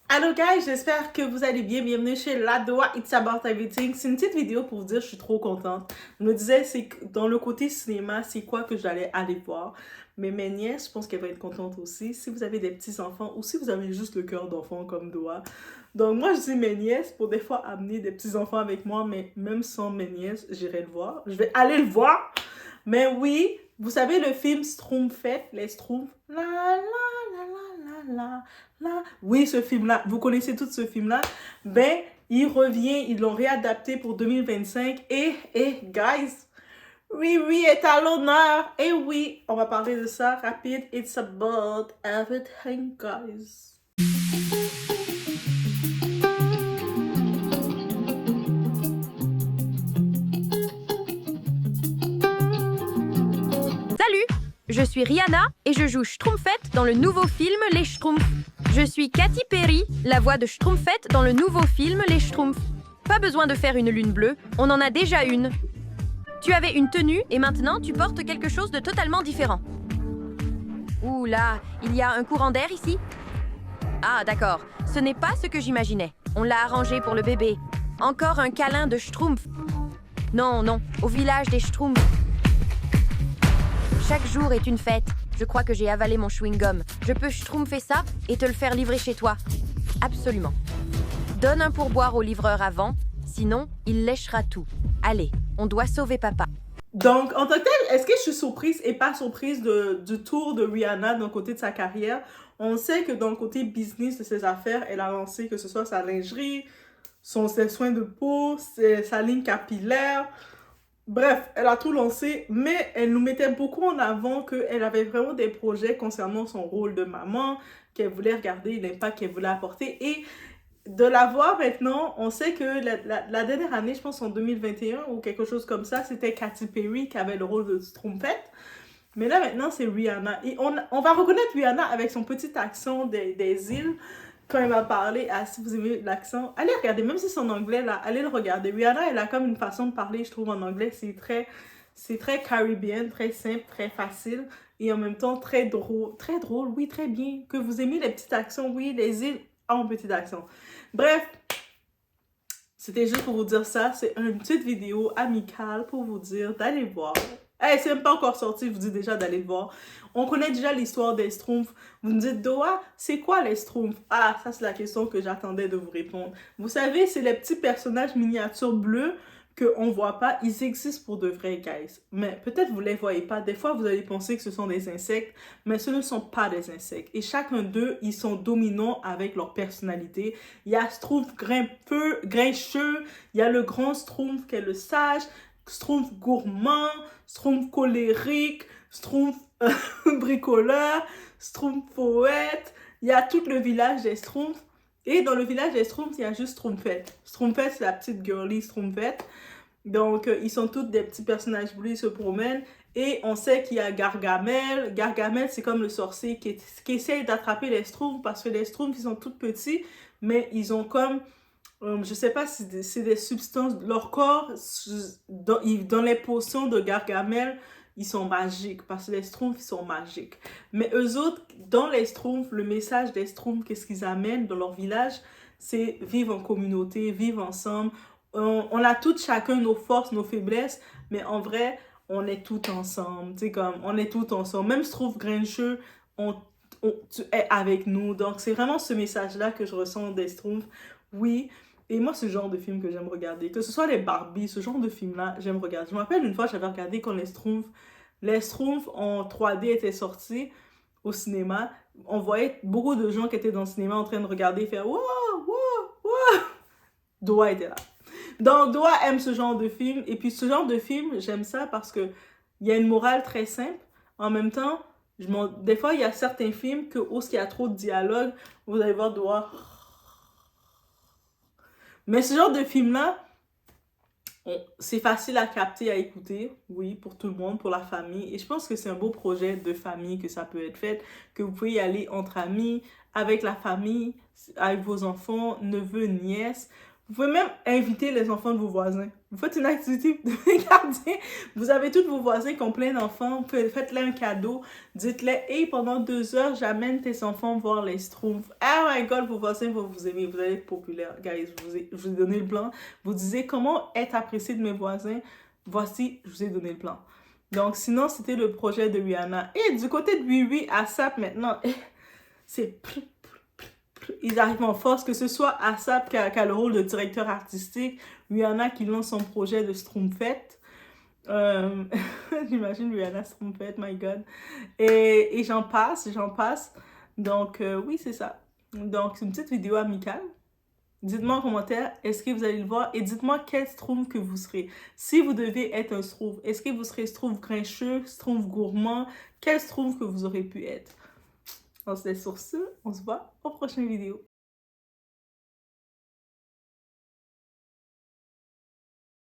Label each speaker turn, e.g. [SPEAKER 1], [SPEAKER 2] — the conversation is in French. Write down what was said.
[SPEAKER 1] Allô guys, j'espère que vous allez bien. Bienvenue chez Ladoa It's About Everything. C'est une petite vidéo pour vous dire je suis trop contente. Je me disais, c'est dans le côté cinéma, c'est quoi que j'allais aller voir. Mais mes nièces, je pense qu'elles vont être contentes aussi. Si vous avez des petits-enfants ou si vous avez juste le cœur d'enfant comme Doa. Donc moi, je dis mes nièces pour des fois amener des petits-enfants avec moi, mais même sans mes nièces, j'irai le voir. Je vais aller le voir. Mais oui, vous savez le film Schtroumpfette, les Schtroumpfs. La la la la la la. Oui, ce film-là, vous connaissez tout ce film-là. Ben, il revient, ils l'ont réadapté pour 2025. Guys, Riri est à l'honneur. Et oui, on va parler de ça rapide. It's about everything, guys.
[SPEAKER 2] Salut, je suis Rihanna et je joue Schtroumpfette dans le nouveau film Les Schtroumpfs. Je suis Katy Perry, la voix de Schtroumpfette dans le nouveau film Les Schtroumpfs. Pas besoin de faire une lune bleue, on en a déjà une. Tu avais une tenue et maintenant tu portes quelque chose de totalement différent. Ouh là, il y a un courant d'air ici? Ah d'accord, ce n'est pas ce que j'imaginais. On l'a arrangé pour le bébé. Encore un câlin de Schtroumpf. Non, non, au village des Schtroumpfs. Chaque jour est une fête. Je crois que j'ai avalé mon chewing-gum. Je peux schtroumpfer ça et te le faire livrer chez toi. Absolument. Donne un pourboire au livreur avant, sinon il léchera tout. Allez, on doit sauver papa.
[SPEAKER 1] Donc, en tant que tel, est-ce que je suis surprise et pas surprise du tour de Rihanna dans le côté de sa carrière? On sait que dans le côté business de ses affaires, elle a lancé que ce soit sa lingerie, ses soins de peau, sa ligne capillaire. Bref, elle a tout lancé, mais elle nous mettait beaucoup en avant qu'elle avait vraiment des projets concernant son rôle de maman, qu'elle voulait regarder l'impact qu'elle voulait apporter. Et de la voir maintenant, on sait que la dernière année, je pense en 2021 ou quelque chose comme ça, c'était Katy Perry qui avait le rôle de Schtroumpfette. Mais là maintenant, c'est Rihanna. Et on va reconnaître Rihanna avec son petit accent des îles quand elle va parler. Ah, si vous aimez l'accent, allez regarder, même si c'est en anglais, là, allez le regarder. Rihanna, elle a comme une façon de parler, je trouve, en anglais. C'est très caribéen, très simple, très facile. Et en même temps, très drôle. Très drôle, oui, très bien. Que vous aimez les petits accents, oui, les îles ont petit accent. Bref, c'était juste pour vous dire ça. C'est une petite vidéo amicale pour vous dire d'aller voir. Hey, c'est même pas encore sorti, je vous dis déjà d'aller le voir. On connaît déjà l'histoire des Schtroumpfs. Vous me dites, Doa, c'est quoi les Schtroumpfs? Ah, ça c'est la question que j'attendais de vous répondre. Vous savez, c'est les petits personnages miniatures bleus qu'on voit pas. Ils existent pour de vrais, guys. Mais peut-être vous les voyez pas. Des fois, vous allez penser que ce sont des insectes, mais ce ne sont pas des insectes. Et chacun d'eux, ils sont dominants avec leur personnalité. Il y a Schtroumpf grincheux, il y a le grand Schtroumpf qui est le sage, Schtroumpf gourmand, Schtroumpf colérique, Schtroumpf bricoleur, Schtroumpf poète. Il y a tout le village des Schtroumpfs. Et dans le village des Schtroumpfs, il y a juste Schtroumpfette. Schtroumpfette, c'est la petite girly Schtroumpfette. Donc, ils sont tous des petits personnages bleus, ils se promènent. Et on sait qu'il y a Gargamel. Gargamel, c'est comme le sorcier qui essaye d'attraper les Schtroumpfs parce que les Schtroumpfs, ils sont tout petits, mais ils ont comme je sais pas si c'est des substances, leur corps, dans les potions de Gargamel, ils sont magiques, parce que les Schtroumpfs, ils sont magiques. Mais eux autres, dans les Schtroumpfs, le message des Schtroumpfs, qu'est-ce qu'ils amènent dans leur village, c'est vivre en communauté, vivre ensemble. On a toutes chacun nos forces, nos faiblesses, mais en vrai, on est tout ensemble. Tu sais, comme, on est tout ensemble. Même Schtroumpf grincheux, tu es avec nous. Donc, c'est vraiment ce message-là que je ressens des Schtroumpfs. Oui, et moi, c'est le genre de film que j'aime regarder. Que ce soit les Barbie, ce genre de film-là, j'aime regarder. Je me rappelle une fois, j'avais regardé quand les Schtroumpfs en 3D étaient sortis au cinéma. On voyait beaucoup de gens qui étaient dans le cinéma en train de regarder et faire « Wow, wow, wow ». Doa était là. Donc, Doa aime ce genre de film. Et puis, ce genre de film, j'aime ça parce que il y a une morale très simple. En même temps, des fois, il y a certains films que, où il y a trop de dialogue, vous allez voir Doa. Mais ce genre de film-là, c'est facile à capter, à écouter, oui, pour tout le monde, pour la famille. Et je pense que c'est un beau projet de famille que ça peut être fait, que vous pouvez y aller entre amis, avec la famille, avec vos enfants, neveux, nièces. Vous pouvez même inviter les enfants de vos voisins. Vous faites une activité de gardien. Vous avez tous vos voisins qui ont plein d'enfants. Faites-leur un cadeau. Dites-leur, hey, pendant 2 heures, j'amène tes enfants voir les Schtroumpfs. Oh my god, vos voisins vont vous aimer. Vous allez être populaire. Guys, je vous ai donné le plan. Vous disiez, comment être apprécié de mes voisins? Voici, je vous ai donné le plan. Donc, sinon, c'était le projet de Rihanna. Et du côté de WiWi, ASAP, maintenant, c'est... Ils arrivent en force, que ce soit ASAP qui a le rôle de directeur artistique, Rihanna qui lance son projet de Schtroumpfette. J'imagine Rihanna Schtroumpfette, my god. Et j'en passe. Donc, oui, c'est ça. Donc, c'est une petite vidéo amicale. Dites-moi en commentaire, est-ce que vous allez le voir? Et dites-moi quel Schtroumpf que vous serez. Si vous devez être un Schtroumpf, est-ce que vous serez Schtroumpf grincheux, Schtroumpf gourmand? Quel Schtroumpf que vous aurez pu être? On se laisse sur ce, on se voit aux prochaines vidéos.